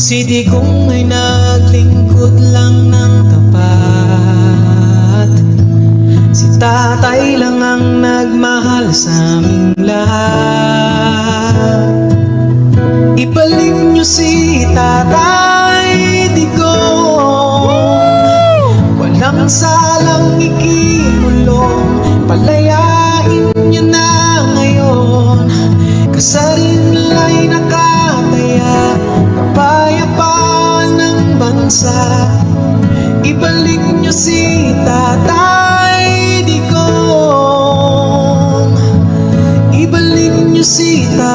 Si Digong ay naglingkod lang ng tapat. Si tatay lang ang nagmahal sa aming lahat. Ibalik niyo si Tatay Digong, walang salang ikinulong. Palayain niyo na ngayon, kasarin nila'y nakataya, kapayapaan ng bansa. Ibalik niyo si Tatay Digong, ibalik niyo si Tatay